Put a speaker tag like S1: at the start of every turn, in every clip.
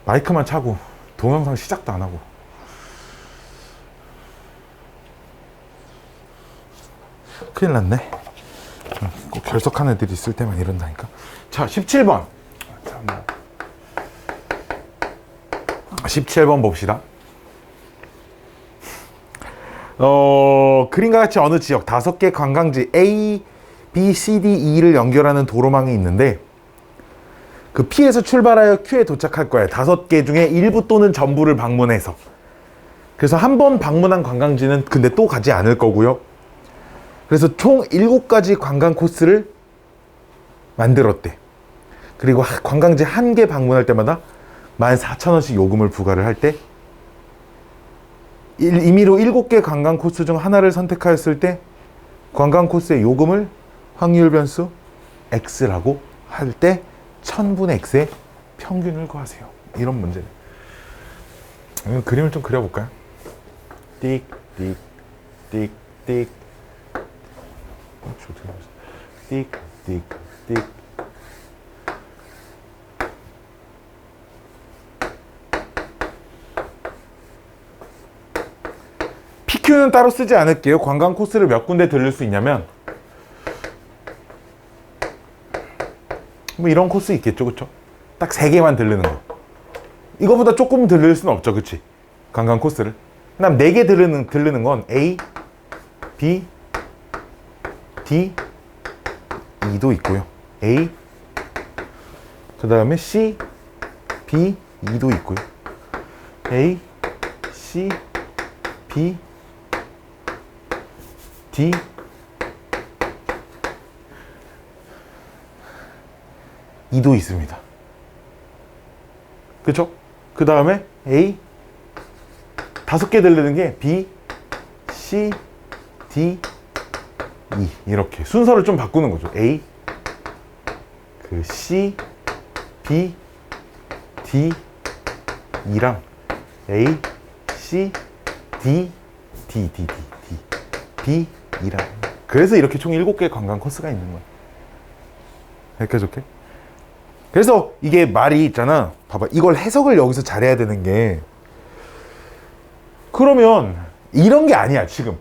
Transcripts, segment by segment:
S1: 마이크만 차고 동영상 시작도 안 하고. 큰일 났네. 꼭 결석한 애들이 있을 때만 이런다니까. 자, 17번. 17번 봅시다. 그림과 같이 어느 지역 5개 관광지 A, B, C, D, E를 연결하는 도로망이 있는데 그 P에서 출발하여 Q에 도착할 거예요. 5개 중에 일부 또는 전부를 방문해서. 그래서 한 번 방문한 관광지는 근데 또 가지 않을 거고요. 그래서 총 7가지 관광 코스를 만들었대. 그리고 관광지 한 개 방문할 때마다 14,000원씩 요금을 부과를 할 때 임의로 7개 관광 코스 중 하나를 선택하였을 때 관광 코스의 요금을 확률 변수 X라고 할 때 1000분의 X의 평균을 구하세요. 이런 문제네. 그림을 좀 그려볼까요? 띡, 띡, 띡, 띡. 띡, 띡, 띡. PQ는 따로 쓰지 않을게요. 관광 코스를 몇 군데 들릴 수 있냐면 뭐 이런 코스 있겠죠, 그쵸? 딱 3개만 들르는 거. 이거보다 조금 들릴 수는 없죠, 그치? 관광 코스를. 그다음 4개 들르는 건 A, B, D, E도 있고요. A, 그 다음에 C, B, E도 있고요. A, C, B, D, E도 있습니다. 그쵸? 그 다음에 A 5개 들리는 게 B, C, D, E 이렇게 순서를 좀 바꾸는 거죠. A, 그 C, B, D, E랑 A, C, D, D, D, D, D, B, E랑. 그래서 이렇게 총 7개의 관광 코스가 있는 거야. 여기까지 오케이? 그래서 이게 말이 있잖아. 봐봐. 이걸 해석을 여기서 잘해야 되는 게 그러면 이런 게 아니야. 지금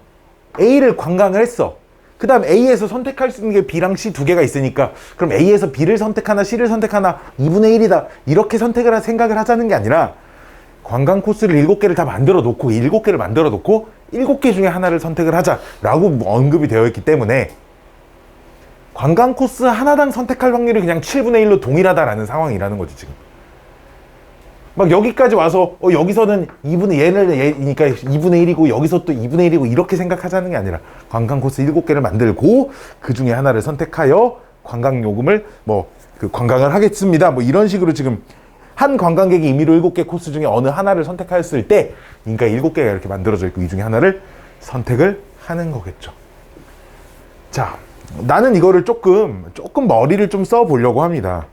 S1: A를 관광을 했어. 그 다음 A에서 선택할 수 있는 게 B랑 C 2개가 있으니까 그럼 A에서 B를 선택하나 C를 선택하나 2분의 1이다 이렇게 생각을 하자는 게 아니라 관광 코스를 7개를 다 만들어 놓고 7개를 만들어 놓고 7개 중에 하나를 선택을 하자라고 언급이 되어 있기 때문에 관광 코스 하나당 선택할 확률이 그냥 7분의 1로 동일하다라는 상황이라는 거지 지금. 막 여기까지 와서 여기서는 2분의 얘니까 2분의 1이고 여기서 또 2분의 1이고 이렇게 생각하자는 게 아니라 관광 코스 7개를 만들고 그 중에 하나를 선택하여 관광 요금을 관광을 하겠습니다. 이런 식으로 지금 한 관광객이 임의로 7개 코스 중에 어느 하나를 선택하였을 때 그러니까 7개가 이렇게 만들어져 있고 이 중에 하나를 선택을 하는 거겠죠. 자, 나는 이거를 조금 머리를 좀 써보려고 합니다.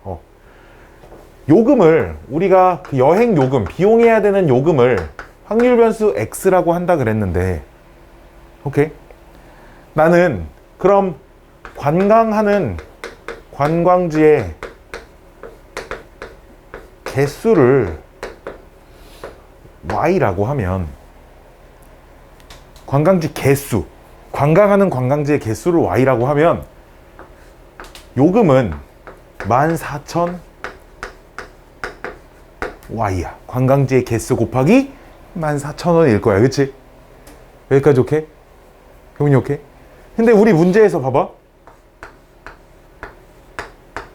S1: 요금을 우리가 그 여행 요금, 비용해야 되는 요금을 확률 변수 X라고 한다 그랬는데 오케이? 나는 그럼 관광하는 관광지의 개수를 Y라고 하면 관광지 개수, 관광하는 관광지의 개수를 Y라고 하면 요금은 14,000 Y야. 관광지의 개수 곱하기 14,000원일 거야. 그치? 여기까지 오케이? 형님 오케이? 근데 우리 문제에서 봐봐.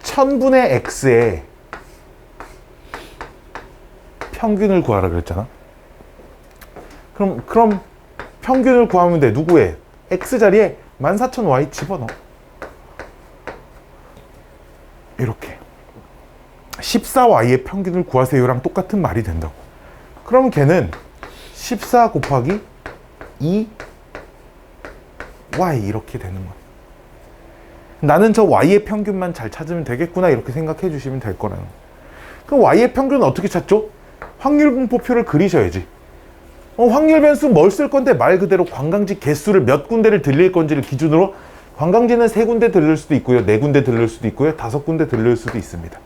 S1: 1000분의 X의 평균을 구하라 그랬잖아. 그럼 평균을 구하면 돼. 누구의? X 자리에 14,000Y 집어넣어. 이렇게 14Y의 평균을 구하세요랑 똑같은 말이 된다고. 그러면 걔는 14 곱하기 2Y 이렇게 되는 거야. 나는 저 Y의 평균만 잘 찾으면 되겠구나 이렇게 생각해 주시면 될 거라는 거야. 그럼 Y의 평균은 어떻게 찾죠? 확률 분포표를 그리셔야지. 확률 변수 뭘 쓸 건데 말 그대로 관광지 개수를 몇 군데를 들릴 건지를 기준으로 관광지는 3군데 들릴 수도 있고요. 4군데 들릴 수도 있고요. 5군데 들릴 수도 있습니다.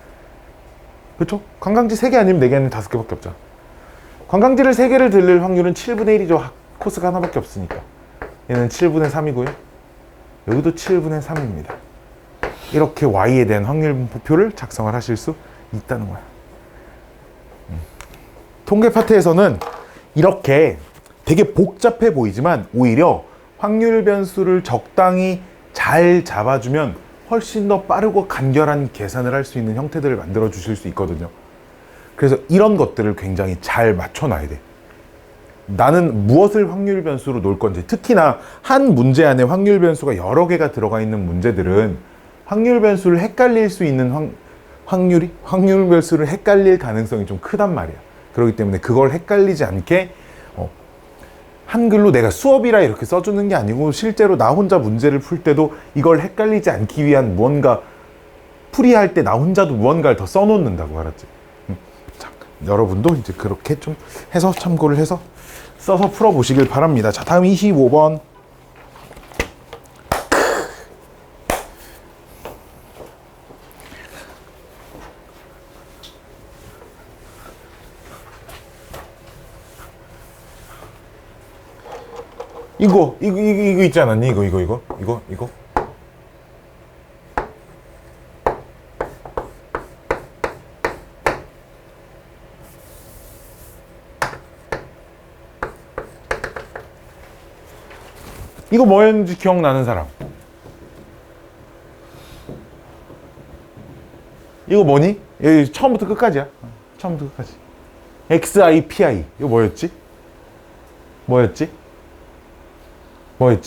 S1: 그렇죠? 관광지 3개 아니면 4개 아니면 5개밖에 없잖아. 관광지를 3개를 들릴 확률은 7분의 1이죠. 코스가 하나밖에 없으니까. 얘는 7분의 3이고요. 여기도 7분의 3입니다. 이렇게 y에 대한 확률 분포표를 작성을 하실 수 있다는 거야. 통계 파트에서는 이렇게 되게 복잡해 보이지만 오히려 확률 변수를 적당히 잘 잡아주면 훨씬 더 빠르고 간결한 계산을 할 수 있는 형태들을 만들어 주실 수 있거든요. 그래서 이런 것들을 굉장히 잘 맞춰 놔야 돼. 나는 무엇을 확률 변수로 놓을 건지, 특히나 한 문제 안에 확률 변수가 여러 개가 들어가 있는 문제들은 확률 변수를 헷갈릴 수 있는 확률 변수를 헷갈릴 가능성이 좀 크단 말이야. 그렇기 때문에 그걸 헷갈리지 않게 한글로 내가 수업이라 이렇게 써주는 게 아니고 실제로 나 혼자 문제를 풀 때도 이걸 헷갈리지 않기 위한 무언가 풀이할 때 나 혼자도 무언가를 더 써놓는다고. 알았지? 자, 여러분도 이제 그렇게 좀 해서 참고를 해서 써서 풀어보시길 바랍니다. 자, 다음 25번. 이거 있지 않았니? 이거. 이거 뭐였는지 기억나는 사람? 이거 뭐니? 여기 처음부터 끝까지야. 처음부터 끝까지. XIPI. 이거 뭐였지?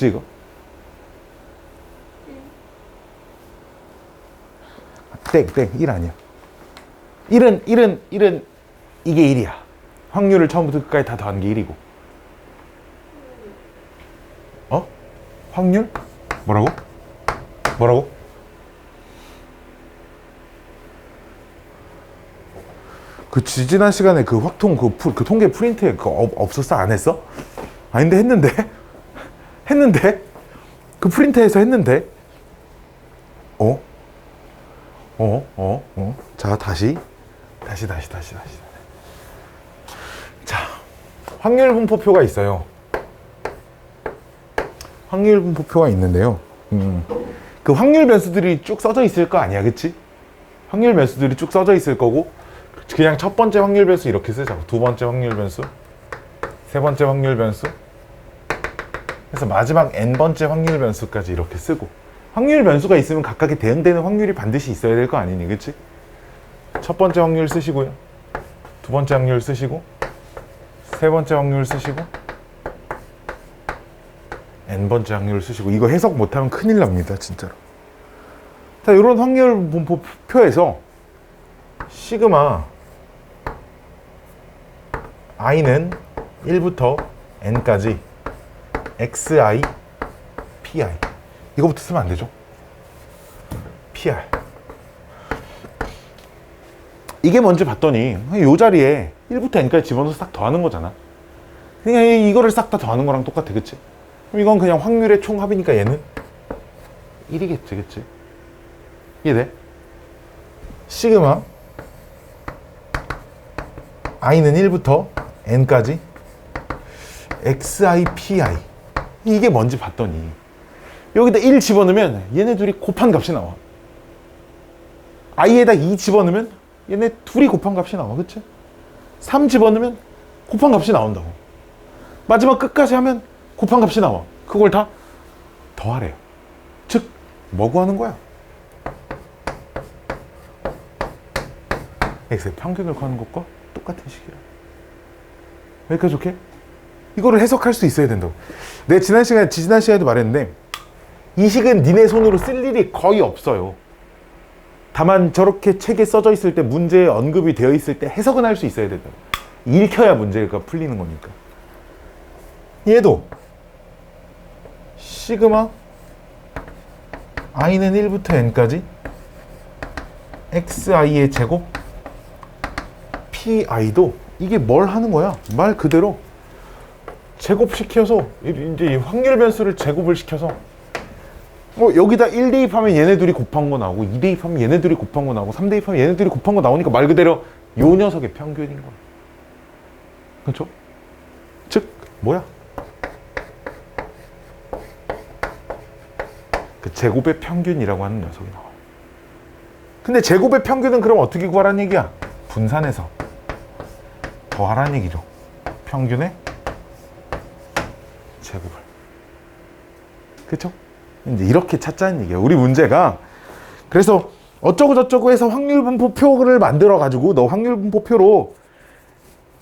S1: 이거? 땡. 1 아니야. 1은 이게 1이야. 확률을 처음부터 끝까지 다 더한 게 1이고. 확률? 뭐라고? 그 지난 시간에 그 확통 그 통계 프린트에 그거 없었어? 안 했어? 아닌데 했는데? 그 프린트에서 했는데? 자, 다시. 자, 확률 분포표가 있어요. 확률 분포표가 있는데요. 그 확률 변수들이 쭉 써져 있을 거 아니야, 그치? 확률 변수들이 쭉 써져 있을 거고, 그냥 첫 번째 확률 변수 이렇게 쓰자고. 두 번째 확률 변수, 세 번째 확률 변수, 그래서 마지막 n번째 확률 변수까지 이렇게 쓰고, 확률 변수가 있으면 각각의 대응되는 확률이 반드시 있어야 될 거 아니니, 그치? 첫 번째 확률 쓰시고요, 두 번째 확률 쓰시고, 세 번째 확률 쓰시고, n번째 확률을 쓰시고. 이거 해석 못하면 큰일 납니다, 진짜로. 자, 이런 확률 분포표에서 시그마 i는 1부터 n까지 xi, pi. 이거부터 쓰면 안 되죠? pi. 이게 뭔지 봤더니 이 자리에 1부터 n까지 집어넣어서 싹 더하는 거잖아. 그냥 이거를 싹 다 더하는 거랑 똑같아, 그치? 이건 그냥 확률의 총합이니까 얘는 1이겠지, 그치? 이해돼? 시그마 i는 1부터 n까지 xi, pi. 이게 뭔지 봤더니 여기다 1 집어넣으면 얘네 둘이 곱한 값이 나와. i에다 2 집어넣으면 얘네 둘이 곱한 값이 나와, 그치? 3 집어넣으면 곱한 값이 나온다고. 마지막 끝까지 하면 곱한 값이 나와. 그걸 다 더하래요. 즉, 뭐 구하는 거야? x의 평균을 구하는 것과 똑같은 식이라. 여기까지 좋게? 이거를 해석할 수 있어야 된다고. 내가 지난 시간에도 말했는데, 이 식은 니네 손으로 쓸 일이 거의 없어요. 다만 저렇게 책에 써져 있을 때, 문제에 언급이 되어 있을 때 해석은 할 수 있어야 된다고. 읽혀야 문제가 풀리는 거니까. 얘도 시그마 i는 1부터 n까지 xi의 제곱 pi도 이게 뭘 하는 거야? 말 그대로 제곱시켜서, 이제 확률 변수를 제곱을 시켜서 여기다 1 대입하면 얘네 둘이 곱한 거 나오고 2 대입하면 얘네 둘이 곱한 거 나오고 3 대입하면 얘네 둘이 곱한 거 나오니까 말 그대로 요 녀석의 평균인 거야. 그렇죠? 즉 뭐야? 그 제곱의 평균이라고 하는 녀석이 나와요. 근데 제곱의 평균은 그럼 어떻게 구하라는 얘기야? 분산해서 더하라는 얘기죠. 평균의 제곱을. 그쵸? 이제 이렇게 찾자는 얘기예요. 우리 문제가. 그래서 어쩌고 저쩌고 해서 확률분포표를 만들어 가지고 너 확률분포표로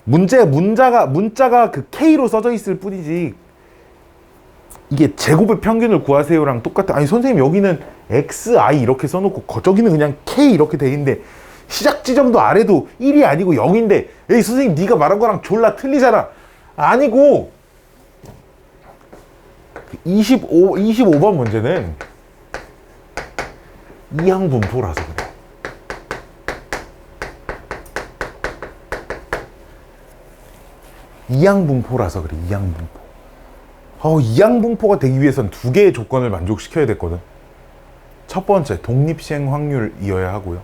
S1: 문자가 그 K로 써져 있을 뿐이지 이게 제곱의 평균을 구하세요랑 똑같아. 아니 선생님 여기는 XI 이렇게 써놓고 저기는 그냥 K 이렇게 돼 있는데 시작 지점도 아래도 1이 아니고 0인데 에이 선생님 네가 말한 거랑 졸라 틀리잖아. 아니고 25번 문제는 이항분포라서 그래. 이항분포라서 그래. 이항분포. 이항분포가 되기 위해선 두 개의 조건을 만족시켜야 됐거든. 첫 번째, 독립시행 확률이어야 하고요.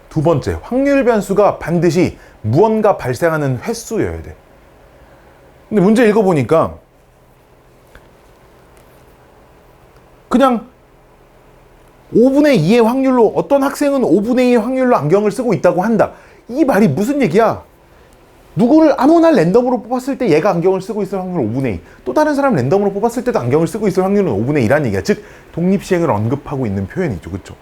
S1: 두 번째, 확률 변수가 반드시 무언가 발생하는 횟수여야 돼. 근데 문제 읽어보니까 그냥 5분의 2의 확률로 어떤 학생은 5분의 2의 확률로 안경을 쓰고 있다고 한다. 이 말이 무슨 얘기야? 누구를 아무나 랜덤으로 뽑았을 때 얘가 안경을 쓰고 있을 확률은 5분의 2. 또 다른 사람 랜덤으로 뽑았을 때도 안경을 쓰고 있을 확률은 5분의 2라는 얘기야. 즉 독립시행을 언급하고 있는 표현이죠. 그렇죠?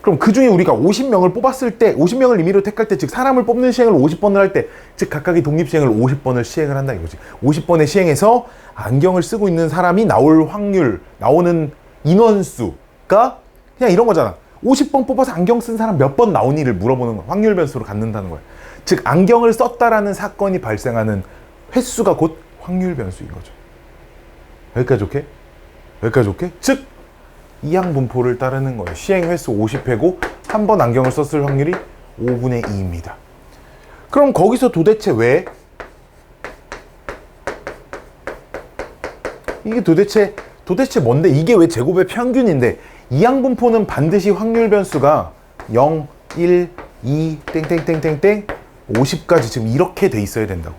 S1: 그럼 그 중에 우리가 50명을 뽑았을 때 50명을 임의로 택할 때 즉 사람을 뽑는 시행을 50번을 할 때 즉 각각의 독립시행을 50번을 시행을 한다 이거지. 50번의 시행에서 안경을 쓰고 있는 사람이 나올 확률, 나오는 인원수가 그냥 이런 거잖아. 50번 뽑아서 안경 쓴 사람 몇 번 나오니를 물어보는 거. 확률 변수로 갖는다는 거야. 즉 안경을 썼다라는 사건이 발생하는 횟수가 곧 확률 변수인 거죠. 여기까지 오케이? 여기까지 오케이? 즉 이항분포를 따르는 거예요. 시행 횟수 50회고 한 번 안경을 썼을 확률이 5분의 2입니다. 그럼 거기서 도대체 왜 이게 도대체 뭔데? 이게 왜 제곱의 평균인데 이항분포는 반드시 확률 변수가 0, 1, 2, 땡땡땡땡땡 50까지 지금 이렇게 돼 있어야 된다고.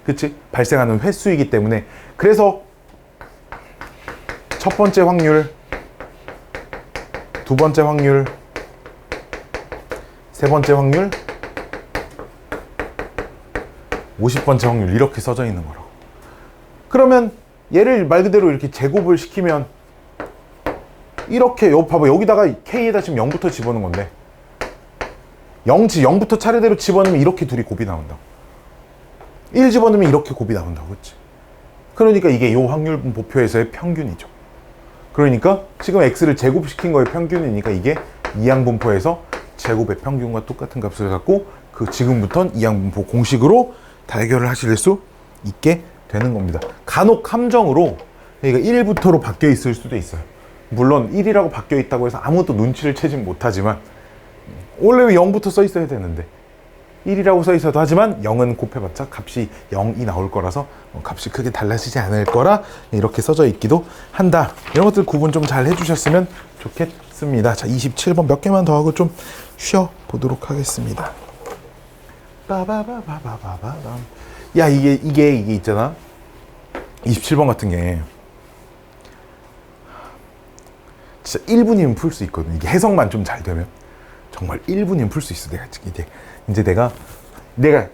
S1: 그치? 발생하는 횟수이기 때문에. 그래서 첫 번째 확률, 두 번째 확률, 세 번째 확률, 50번째 확률 이렇게 써져 있는 거라고. 그러면 얘를 말 그대로 이렇게 제곱을 시키면 이렇게 봐봐. 여기다가 K에다 지금 0부터 집어넣은 건데 0부터 차례대로 집어넣으면 이렇게 둘이 곱이 나온다고. 1 집어넣으면 이렇게 곱이 나온다고. 그치? 그러니까 이게 요 확률분포표에서의 평균이죠. 그러니까 지금 X를 제곱시킨 거의 평균이니까 이게 이항분포에서 제곱의 평균과 똑같은 값을 갖고 그 지금부터는 이항분포 공식으로 달결을 하실 수 있게 되는 겁니다. 간혹 함정으로 이거 1부터로 바뀌어 있을 수도 있어요. 물론 1이라고 바뀌어 있다고 해서 아무것도 눈치를 채진 못하지만 원래 0부터 써 있어야 되는데 1이라고 써 있어도 하지만 0은 곱해봤자 값이 0이 나올 거라서 값이 크게 달라지지 않을 거라 이렇게 써져 있기도 한다. 이런 것들 구분 좀 잘 해주셨으면 좋겠습니다. 자, 27번 몇 개만 더 하고 좀 쉬어보도록 하겠습니다. 야, 이게 있잖아. 27번 같은 게 진짜 1분이면 풀 수 있거든. 이게 해석만 좀 잘 되면 정말 1분이면 풀 수 있어. 이제 내가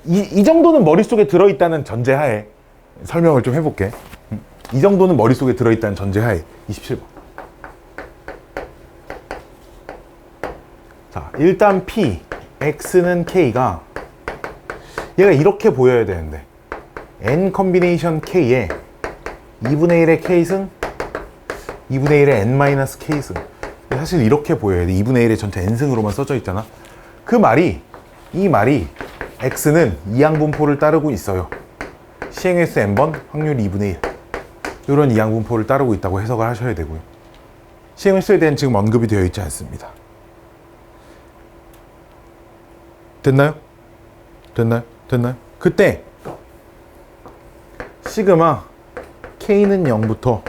S1: 이 정도는 머릿속에 들어있다는 전제하에 설명을 좀 해볼게. 이 정도는 머릿속에 들어있다는 전제하에 27번. 자, 일단 P, X는 K가 얘가 이렇게 보여야 되는데 N 컨비네이션 K에 2분의 1의 K승, 2분의 1의 N-K승. 사실 이렇게 보여야 돼. 2분의 1의 전체 N승으로만 써져 있잖아. 이 말이 X는 이항분포를 따르고 있어요. 시행횟수 N번, 확률 2분의 1. 이런 이항분포를 따르고 있다고 해석을 하셔야 되고요. 시행횟수에 대한 지금 언급이 되어 있지 않습니다. 됐나요? 그때 시그마 K는 0부터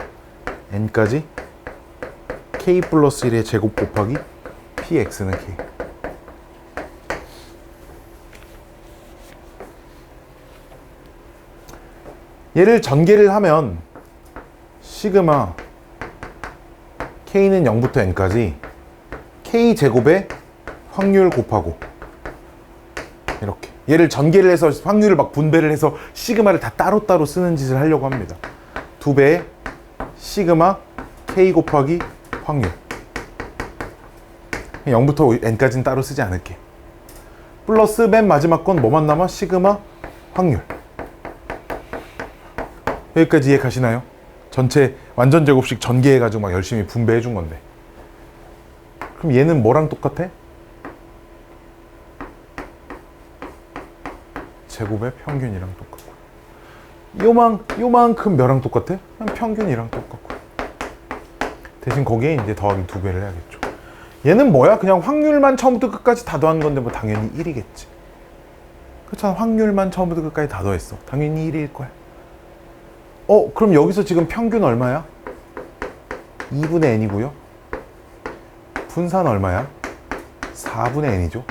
S1: N까지 k 플러스 1의 제곱 곱하기 px는 k. 얘를 전개를 하면 시그마 k는 0부터 n까지 k 제곱의 확률 곱하고 이렇게 얘를 전개를 해서 확률을 막 분배를 해서 시그마를 다 따로따로 쓰는 짓을 하려고 합니다. 2배의 시그마 k 곱하기 확률 0부터 n까지는 따로 쓰지 않을게. 플러스 맨 마지막 건 뭐만 남아? 시그마 확률. 여기까지 이해 가시나요? 전체 완전 제곱식 전개해가지고 막 열심히 분배해 준 건데. 그럼 얘는 뭐랑 똑같아? 제곱의 평균이랑 똑같고. 요만큼 몇랑 똑같아? 그냥 평균이랑 똑같고. 대신 거기에 이제 더하기 2배를 해야겠죠. 얘는 뭐야? 그냥 확률만 처음부터 끝까지 다 더한 건데 뭐 당연히 1이겠지. 그렇잖아. 확률만 처음부터 끝까지 다 더했어. 당연히 1일 거야. 그럼 여기서 지금 평균 얼마야? 2분의 n이고요. 분산 얼마야? 4분의 n이죠.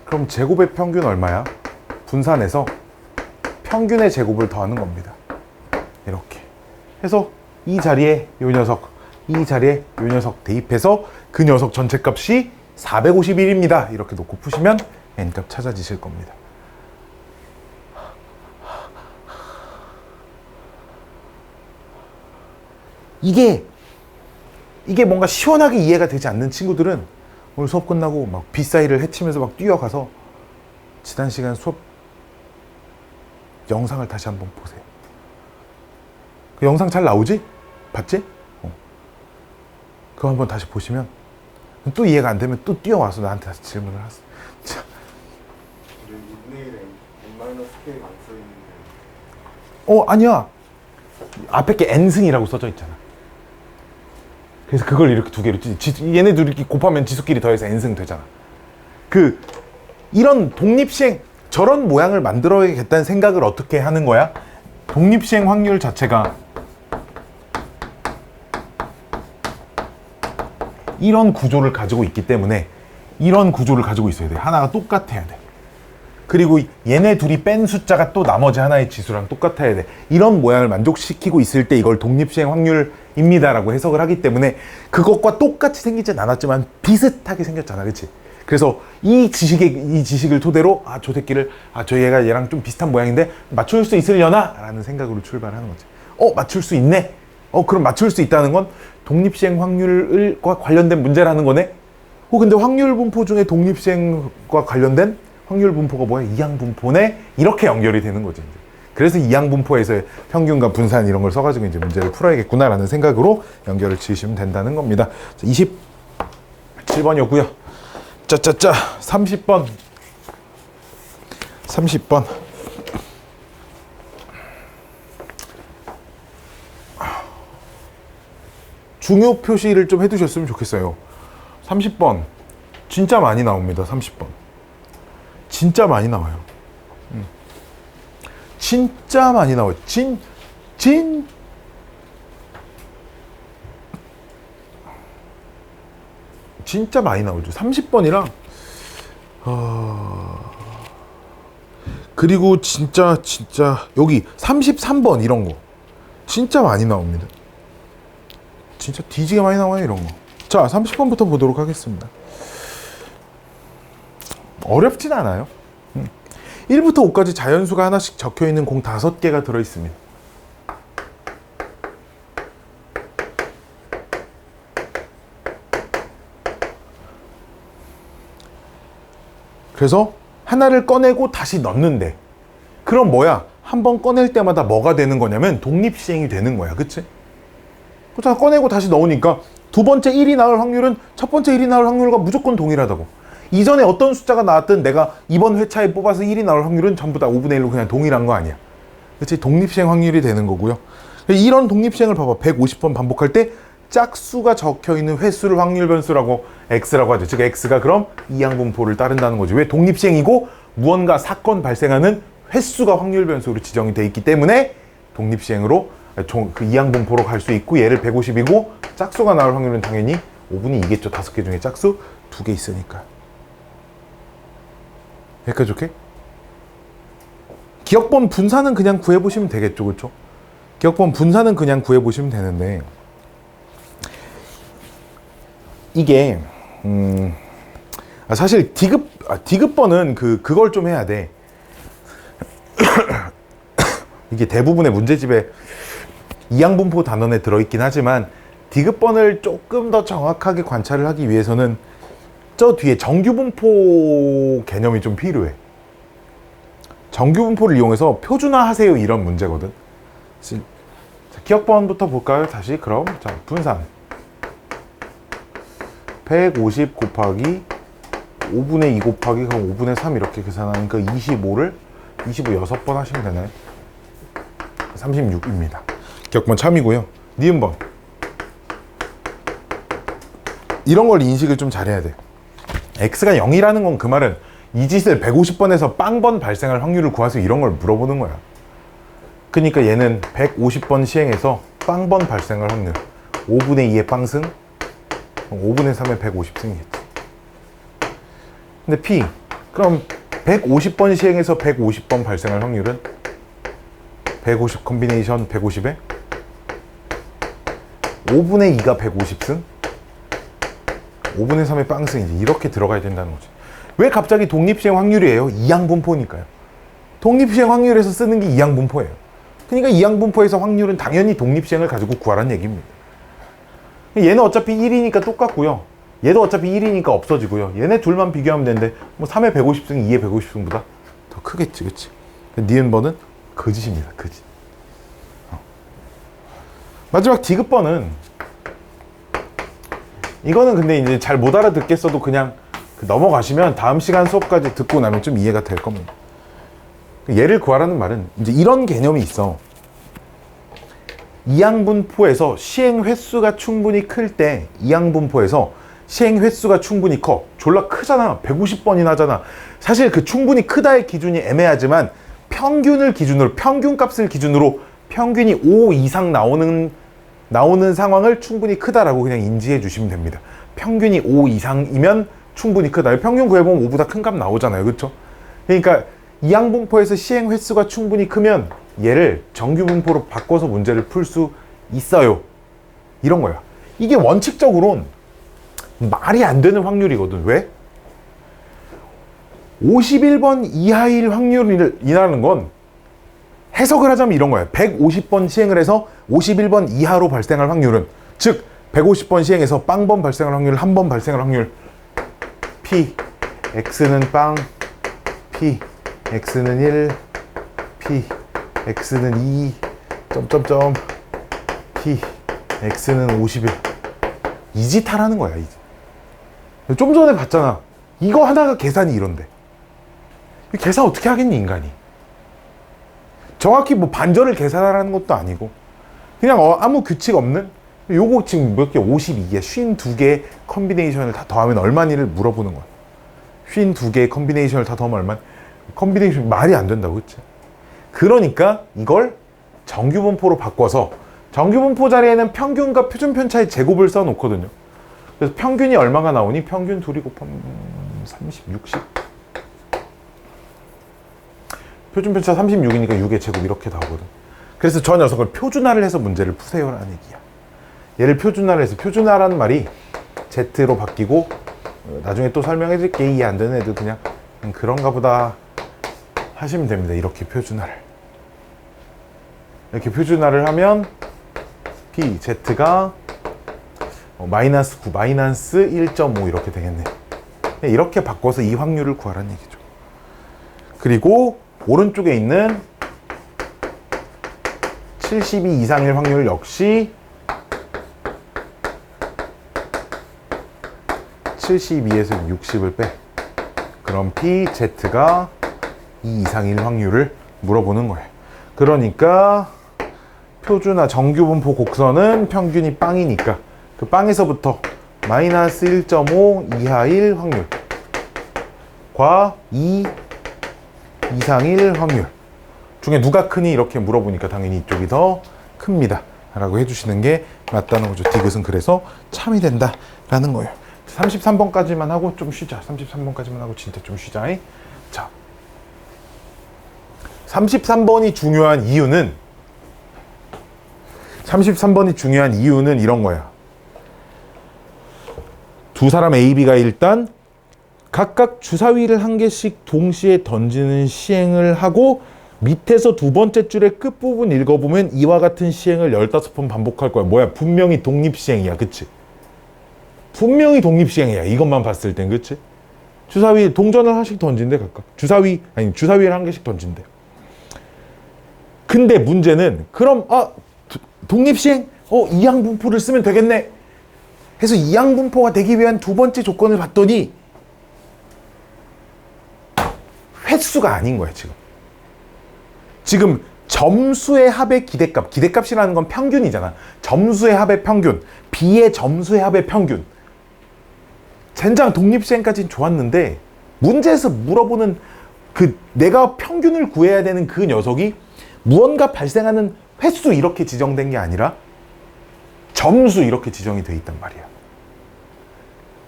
S1: 그럼 제곱의 평균 얼마야? 분산해서 평균의 제곱을 더하는 겁니다. 이렇게 해서 이 자리에 요 녀석, 이 자리에 요 녀석 대입해서 그 녀석 전체 값이 451입니다. 이렇게 놓고 푸시면 n값 찾아지실 겁니다. 이게 뭔가 시원하게 이해가 되지 않는 친구들은 오늘 수업 끝나고 막 빗사이를 헤치면서 막 뛰어가서 지난 시간 수업 영상을 다시 한번 보세요. 그 영상 잘 나오지? 봤지? 그거 한번 다시 보시면 또 이해가 안 되면 또 뛰어와서 나한테 다시 질문을 하세요. 자. 아니야. 앞에 게 n승이라고 써져 있잖아. 그래서 그걸 이렇게 두 개로 얘네 둘이 곱하면 지수끼리 더해서 n승 되잖아. 이런 독립시행 저런 모양을 만들어야겠다는 생각을 어떻게 하는 거야? 독립시행 확률 자체가 이런 구조를 가지고 있기 때문에 이런 구조를 가지고 있어야 돼. 하나가 똑같아야 돼. 그리고 얘네 둘이 뺀 숫자가 또 나머지 하나의 지수랑 똑같아야 돼. 이런 모양을 만족시키고 있을 때 이걸 독립시행 확률입니다 라고 해석을 하기 때문에 그것과 똑같이 생기진 않았지만 비슷하게 생겼잖아. 그치? 그래서 이 지식을 토대로 저 새끼를 저 얘가 얘랑 좀 비슷한 모양인데 맞출 수 있으려나? 라는 생각으로 출발하는 거지. 맞출 수 있네? 그럼 맞출 수 있다는 건 독립시행 확률과 관련된 문제라는 거네? 근데 확률 분포 중에 독립시행과 관련된 확률 분포가 뭐야? 이항 분포네? 이렇게 연결이 되는 거지. 이제. 그래서 이항 분포에서 평균과 분산 이런 걸 써가지고 이제 문제를 풀어야겠구나라는 생각으로 연결을 지으시면 된다는 겁니다. 27번이었고요. 짜짜짜 30번. 중요 표시를 좀 해두셨으면 좋겠어요. 30번 진짜 많이 나옵니다. 30번 진짜 많이 나와요. 진짜 많이 나와요. 진짜 많이 나오죠. 30번이랑 그리고 진짜 여기 33번 이런 거 진짜 많이 나옵니다. 진짜 뒤지게 많이 나와요. 이런 거. 자, 30번부터 보도록 하겠습니다. 어렵진 않아요. 1부터 5까지 자연수가 하나씩 적혀있는 공 5개가 들어있습니다. 그래서 하나를 꺼내고 다시 넣는데 그럼 뭐야? 한 번 꺼낼 때마다 뭐가 되는 거냐면 독립시행이 되는 거야. 그치? 그렇잖아. 꺼내고 다시 넣으니까 두 번째 1이 나올 확률은 첫 번째 1이 나올 확률과 무조건 동일하다고. 이전에 어떤 숫자가 나왔든 내가 이번 회차에 뽑아서 1이 나올 확률은 전부 다 5분의 1로 그냥 동일한 거 아니야. 그치? 독립시행 확률이 되는 거고요. 이런 독립시행을 봐봐. 150번 반복할 때 짝수가 적혀있는 횟수를 확률 변수라고 x라고 하죠. 즉 x가 그럼 이항 분포를 따른다는 거지. 왜? 독립시행이고 무언가 사건 발생하는 횟수가 확률 변수로 지정이 돼 있기 때문에 독립시행으로 그 이항분포로 갈 수 있고 얘를 150이고 짝수가 나올 확률은 당연히 5분의 2겠죠. 5개 중에 짝수 2개 있으니까. 여기까지 오케이? 기억번 분사는 그냥 구해보시면 되겠죠. 그렇죠? 기억번 분사는 그냥 구해보시면 되는데 이게 사실 디귿번은 그걸 좀 해야 돼. 이게 대부분의 문제집에 이항분포 단원에 들어있긴 하지만 디귿번을 조금 더 정확하게 관찰을 하기 위해서는 저 뒤에 정규분포 개념이 좀 필요해. 정규분포를 이용해서 표준화하세요 이런 문제거든. 자, 기억번부터 볼까요? 다시 그럼 자 분산 150 곱하기 5분의 2 곱하기 그럼 5분의 3 이렇게 계산하니까 25를 25 6번 하시면 되나요? 36입니다. 기억번 참이고요. 니은번 이런 걸 인식을 좀 잘해야 돼. x가 0이라는 건 그 말은 이 짓을 150번에서 빵번 발생할 확률을 구하세요 이런 걸 물어보는 거야. 그러니까 얘는 150번 시행해서 빵번 발생할 확률 5분의 2의 빵승 5분의 3의 150승이겠지. 근데 p 그럼 150번 시행해서 150번 발생할 확률은 150 컴비네이션 150에 5분의 2가 150승 5분의 3의 빵승이지. 이렇게 들어가야 된다는 거지. 왜 갑자기 독립시행 확률이에요? 이항분포니까요. 독립시행 확률에서 쓰는 게 이항분포예요. 그러니까 이항분포에서 확률은 당연히 독립시행을 가지고 구하라는 얘기입니다. 얘는 어차피 1이니까 똑같고요. 얘도 어차피 1이니까 없어지고요. 얘네 둘만 비교하면 되는데 뭐 3의 150승이 2의 150승보다 더 크겠지. 그치? 니은번은 거짓입니다. 거짓. 마지막 디귿번은 이거는 근데 이제 잘 못 알아듣겠어도 그냥 넘어가시면 다음 시간 수업까지 듣고 나면 좀 이해가 될 겁니다. 얘를 구하라는 말은 이제 이런 개념이 있어. 이항분포에서 시행 횟수가 충분히 클 때 이항분포에서 시행 횟수가 충분히 커. 졸라 크잖아. 150번이나 하잖아. 사실 그 충분히 크다의 기준이 애매하지만 평균을 기준으로 평균값을 기준으로 평균이 5 이상 나오는 상황을 충분히 크다라고 그냥 인지해 주시면 됩니다. 평균이 5 이상이면 충분히 크다. 평균 구해보면 5보다 큰 값 나오잖아요. 그렇죠? 그러니까 이항분포에서 시행 횟수가 충분히 크면 얘를 정규분포로 바꿔서 문제를 풀 수 있어요. 이런 거야. 이게 원칙적으로는 말이 안 되는 확률이거든. 왜? 51번 이하일 확률이라는 건 해석을 하자면 이런 거예요. 150번 시행을 해서 51번 이하로 발생할 확률은, 즉 150번 시행해서 빵번 발생할 확률, 한 번 발생할 확률 P, X는 빵, P, X는 1, P, X는 2, 점점점, P, X는 51. 이 짓 하라는 거야. 이 짓. 좀 전에 봤잖아. 이거 하나가 계산이 이런데. 계산 어떻게 하겠니, 인간이? 정확히 뭐 반절을 계산하라는 것도 아니고 그냥 아무 규칙 없는 요거 지금 몇 개? 52개 52개의 컨비네이션을 다 더하면 얼마니를 물어보는 거야. 52개의 컨비네이션을 다 더하면 얼마? 컨비네이션 말이 안 된다고. 그치? 그러니까 이걸 정규분포로 바꿔서 정규분포 자리에는 평균과 표준편차의 제곱을 써 놓거든요. 그래서 평균이 얼마가 나오니? 평균 둘이 곱하면 30, 60. 표준편차 36이니까 6의 제곱 이렇게 나오거든. 그래서 저 녀석을 표준화를 해서 문제를 푸세요라는 얘기야. 얘를 표준화를 해서, 표준화라는 말이 Z로 바뀌고 나중에 또 설명해 줄게. 이해 안 되는 애들 그냥 그런가 보다 하시면 됩니다. 이렇게 표준화를. 이렇게 표준화를 하면 P, Z가 마이너스 9, 마이너스 1.5 이렇게 되겠네. 이렇게 바꿔서 이 확률을 구하라는 얘기죠. 그리고 오른쪽에 있는 72 이상일 확률 역시 72에서 60을 빼. 그럼 P, Z가 2 이상일 확률을 물어보는 거예요. 그러니까 표준화 정규분포 곡선은 평균이 빵이니까 그 빵에서부터 마이너스 1.5 이하일 확률과 2 이상일 확률 중에 누가 크니? 이렇게 물어보니까 당연히 이쪽이 더 큽니다 라고 해주시는 게 맞다는 거죠. 디귿은 그래서 참이 된다 라는 거예요. 33번까지만 하고 좀 쉬자. 33번까지만 하고 진짜 좀 쉬자. 자, 33번이 중요한 이유는 33번이 중요한 이유는 이런 거야. 두 사람 A, B가 일단 각각 주사위를 한 개씩 동시에 던지는 시행을 하고 밑에서 두 번째 줄의 끝부분 읽어보면 이와 같은 시행을 15번 반복할 거야. 뭐야? 분명히 독립시행이야. 그치? 분명히 독립시행이야. 이것만 봤을 땐. 그치? 주사위 동전을 하나씩 던진대 각각. 주사위를 한 개씩 던진대. 근데 문제는 그럼 독립시행? 이항분포를 쓰면 되겠네. 해서 이항분포가 되기 위한 두 번째 조건을 봤더니 횟수가 아닌 거야 지금. 지금 점수의 합의 기대값, 기대값이라는 건 평균이잖아. 점수의 합의 평균, B의 점수의 합의 평균. 젠장 독립시행까지는 좋았는데 문제에서 물어보는 내가 평균을 구해야 되는 그 녀석이 무언가 발생하는 횟수 이렇게 지정된 게 아니라 점수 이렇게 지정이 돼 있단 말이야.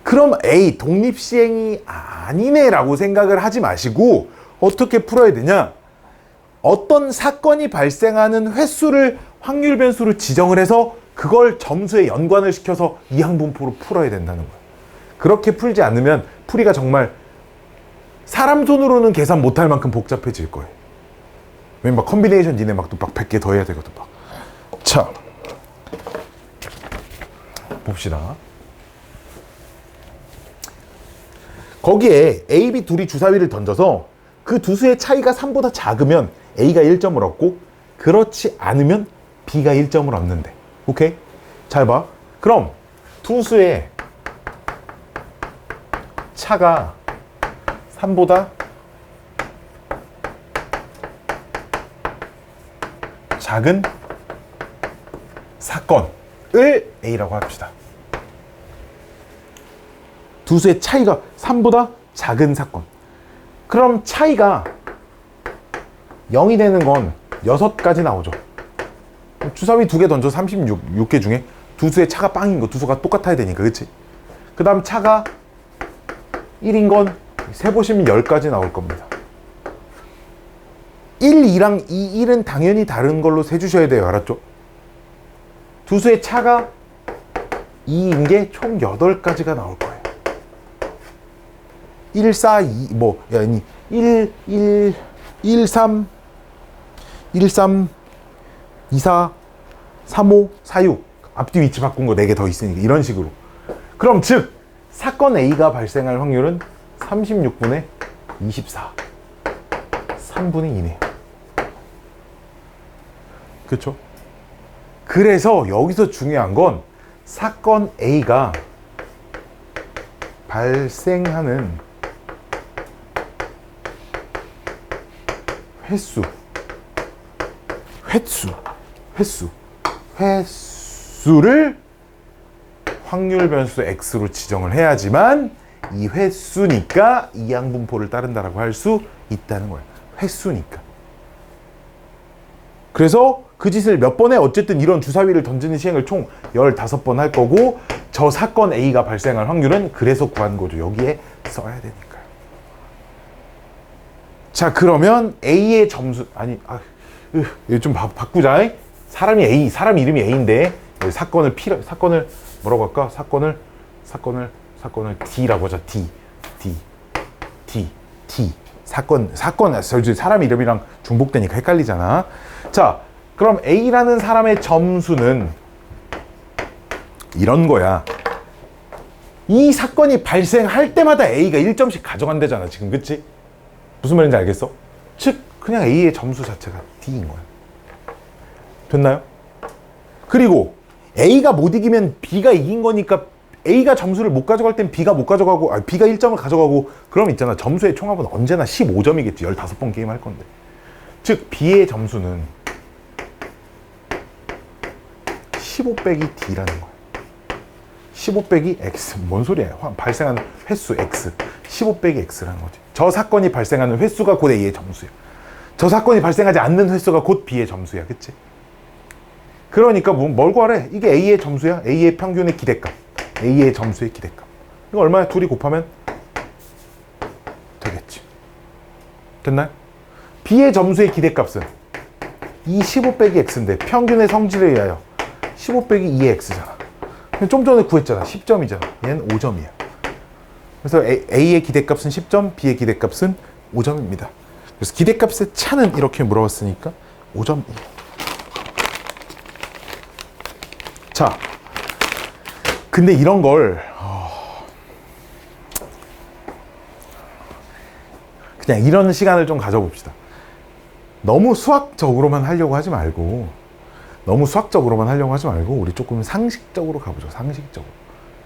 S1: 그럼 A 독립시행이 아니네 라고 생각을 하지 마시고 어떻게 풀어야 되냐? 어떤 사건이 발생하는 횟수를 확률 변수로 지정을 해서 그걸 점수에 연관을 시켜서 이항분포로 풀어야 된다는 거야. 그렇게 풀지 않으면 풀이가 정말 사람 손으로는 계산 못할 만큼 복잡해질 거예요. 왜냐면 막 컨비네이션 니네 막 100개 더 해야 되거든. 막. 자, 봅시다. 거기에 A, B 둘이 주사위를 던져서 그 두 수의 차이가 3보다 작으면 A가 1점을 얻고 그렇지 않으면 B가 1점을 얻는데. 오케이? 잘 봐. 그럼 두 수의 차가 3보다 작은 사건을 A라고 합시다. 두 수의 차이가 3보다 작은 사건. 그럼 차이가 0이 되는 건 6가지 나오죠. 주사위 2개 던져 36개 중에 두 수의 차가 빵인 거, 두 수가 똑같아야 되니까, 그치? 그 다음 차가 1인 건 세보시면 10가지 나올 겁니다. 1, 2랑 2, 1은 당연히 다른 걸로 세주셔야 돼요. 알았죠? 두 수의 차가 2인 게 총 8가지가 나올 거예요. 1, 4, 2, 1, 1, 1, 3, 1, 3, 2, 4, 3, 5, 4, 6. 앞뒤 위치 바꾼 거 4개 더 있으니까. 이런 식으로. 그럼 즉, 사건 A가 발생할 확률은 36분의 24. 3분의 2네요. 그렇죠? 그래서 여기서 중요한 건 사건 A가 발생하는 횟수를 확률 변수 X로 지정을 해야지만 이 횟수니까 이항분포를 따른다라고 할 수 있다는 거예요. 횟수니까. 그래서 그 짓을 몇 번에 어쨌든 이런 주사위를 던지는 시행을 총 15번 할 거고 저 사건 A가 발생할 확률은 그래서 구한 거죠. 여기에 써야 되니까요. 자, 그러면 A의 점수 이거 좀 바꾸자. 사람 이름이 A인데 사건을 뭐라고 할까? 사건을 D라고 하자. D. 사람 이름이랑 중복되니까 헷갈리잖아. 자, 그럼 A라는 사람의 점수는 이런 거야. 이 사건이 발생할 때마다 A가 1점씩 가져간대잖아, 지금. 그치? 무슨 말인지 알겠어? 즉, 그냥 A의 점수 자체가 D인 거야. 됐나요? 그리고 A가 못 이기면 B가 이긴 거니까 A가 점수를 못 가져갈 땐 B가 못 가져가고, B가 1점을 가져가고, 그럼 있잖아. 점수의 총합은 언제나 15점이겠지. 15번 게임 할 건데. 즉, B의 점수는 15 빼기 D라는 거야. 15 빼기 X. 뭔 소리야? 발생하는 횟수 X. 15 빼기 X라는 거지. 저 사건이 발생하는 횟수가 곧 A의 점수야. 저 사건이 발생하지 않는 횟수가 곧 B의 점수야. 그치? 그러니까 뭘 구하래? 이게 A의 점수야. A의 평균의 기대값. A의 점수의 기대값. 이거 얼마야? 둘이 곱하면 되겠지. 됐나요? B의 점수의 기대값은 이 15 빼기 X인데 평균의 성질에 의하여 15 빼기 2의 X잖아. 좀 전에 구했잖아. 10점이잖아. 얘는 5점이야. 그래서 A의 기대값은 10점, B의 기대값은 5점입니다. 그래서 기대값의 차는 이렇게 물어봤으니까 5점. 자, 근데 이런 걸 그냥 이런 시간을 좀 가져봅시다. 너무 수학적으로만 하려고 하지 말고 우리 조금 상식적으로 가보죠.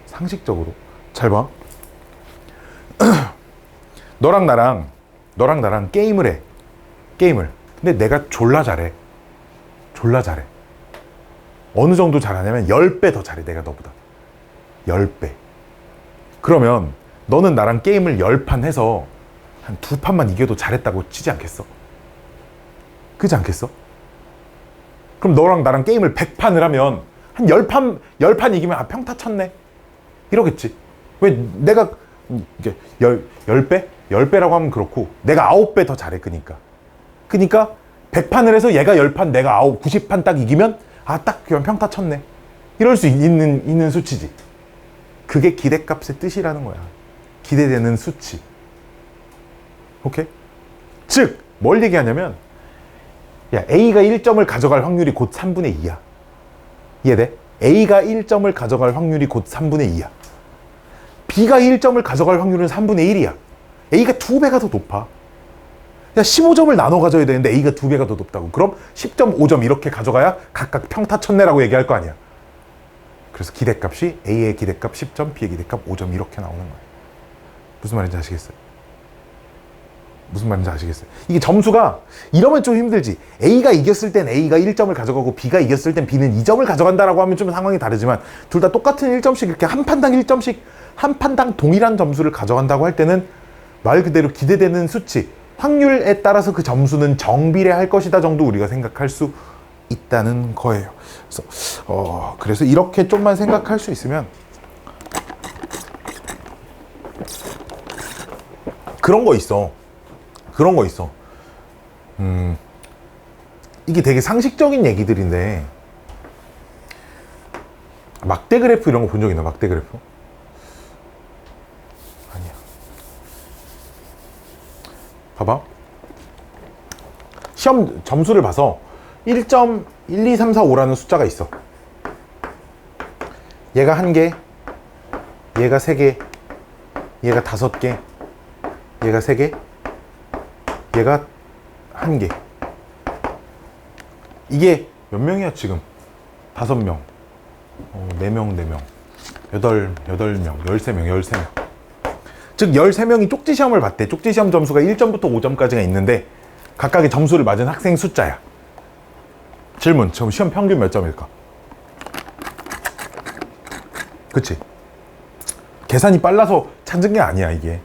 S1: 상식적으로. 잘 봐. 너랑 나랑 게임을 해. 근데 내가 졸라 잘해. 어느 정도 잘하냐면 10배 더 잘해. 내가 너보다 10배. 그러면 너는 나랑 게임을 10판 해서 한 2판만 이겨도 잘했다고 치지 않겠어? 그렇지 않겠어? 그럼 너랑 나랑 게임을 100판을 하면 한 10판 이기면 평타 쳤네? 이러겠지. 왜 내가 이게 10배? 10배라고 하면 그렇고 내가 9배 더 잘해. 그니까 100판을 해서 얘가 10판 내가 90판 딱 이기면 딱 그냥 평타 쳤네. 이럴 수 있는 수치지. 그게 기대값의 뜻이라는 거야. 기대되는 수치. 오케이? 즉, 뭘 얘기하냐면 A가 1점을 가져갈 확률이 곧 3분의 2야. 이해돼? A가 1점을 가져갈 확률이 곧 3분의 2야. B가 1점을 가져갈 확률은 3분의 1이야. A가 2배가 더 높아. 15점을 나눠 가져야 되는데 A가 2배가 더 높다고. 그럼 10점, 5점 이렇게 가져가야 각각 평타 쳤네라고 얘기할 거 아니야. 그래서 기대값이 A의 기대값 10점, B의 기대값 5점 이렇게 나오는 거야. 무슨 말인지 아시겠어요? 이게 점수가 이러면 좀 힘들지. A가 이겼을 땐 A가 1점을 가져가고 B가 이겼을 땐 B는 2점을 가져간다라고 하면 좀 상황이 다르지만 둘 다 똑같은 1점씩 이렇게 한 판당 1점씩 한 판당 동일한 점수를 가져간다고 할 때는 말 그대로 기대되는 수치, 확률에 따라서 그 점수는 정비례할 것이다 정도 우리가 생각할 수 있다는 거예요. 그래서 이렇게 좀만 생각할 수 있으면 그런 거 있어. 이게 되게 상식적인 얘기들인데 막대 그래프 이런 거 본 적 있나? 막대 그래프? 아니야. 봐봐. 시험 점수를 봐서 1.12345라는 숫자가 있어. 얘가 1개, 얘가 3개, 얘가 5개, 얘가 3개, 얘가 1개. 이게 몇 명이야 지금? 5명, 4명, 8명, 13명. 즉 13명이 쪽지 시험을 봤대. 쪽지 시험 점수가 1점부터 5점까지가 있는데 각각의 점수를 맞은 학생 숫자야. 질문, 지금 시험 평균 몇 점일까? 그치? 계산이 빨라서 찾은 게 아니야. 이게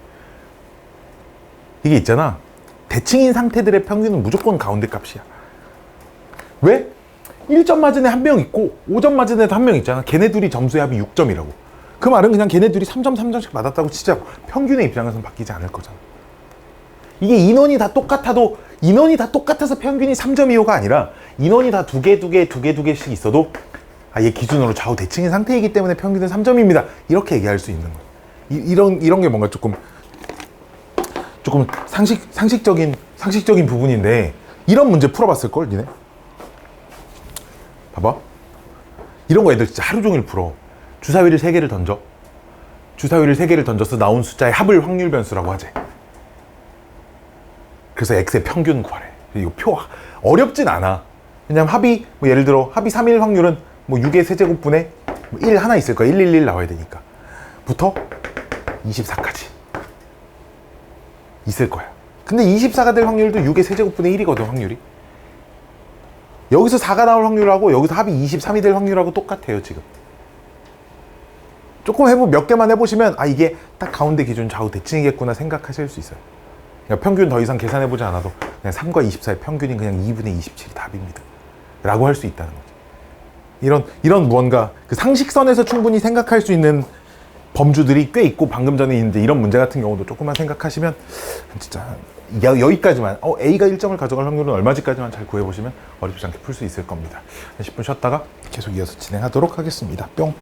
S1: 있잖아. 대칭인 상태들의 평균은 무조건 가운데 값이야. 왜? 1점 맞은 애 한 명 있고 5점 맞은 애도 한 명 있잖아. 걔네 둘이 점수의 합이 6점이라고. 그 말은 그냥 걔네 둘이 3점씩 받았다고 치자고. 평균의 입장에서는 바뀌지 않을 거잖아. 이게 인원이 다 똑같아서 평균이 3.25가 아니라 인원이 다 두 개씩 있어도 얘 기준으로 좌우 대칭인 상태이기 때문에 평균은 3점입니다. 이렇게 얘기할 수 있는 거야. 이런 게 뭔가 조금 상식적인 부분인데 이런 문제 풀어봤을걸 니네? 봐봐. 이런 거 애들 진짜 하루 종일 풀어. 주사위를 3개를 던져. 주사위를 3개를 던져서 나온 숫자의 합을 확률 변수라고 하지. 그래서 X의 평균 구하래. 이거 표 어렵진 않아. 왜냐면 합이 예를 들어 합이 3일 확률은 6의 세제곱분에 1 하나 있을 거야. 111 나와야 되니까. 부터 24까지 있을 거야. 근데 24가 될 확률도 6의 세제곱분의 1이거든, 확률이. 여기서 4가 나올 확률하고 여기서 합이 23이 될 확률하고 똑같아요, 지금. 조금 몇 개만 해보시면 이게 딱 가운데 기준 좌우 대칭이겠구나 생각하실 수 있어요. 그냥 평균 더 이상 계산해보지 않아도 그냥 3과 24의 평균인 그냥 2분의 27이 답입니다. 라고 할 수 있다는 거죠. 이런 무언가 그 상식선에서 충분히 생각할 수 있는 범주들이 꽤 있고, 방금 전에 있는데 이런 문제 같은 경우도 조금만 생각하시면 진짜 여기까지만 A가 1점을 가져갈 확률은 얼마지까지만 잘 구해보시면 어렵지 않게 풀 수 있을 겁니다. 10분 쉬었다가 계속 이어서 진행하도록 하겠습니다. 뿅.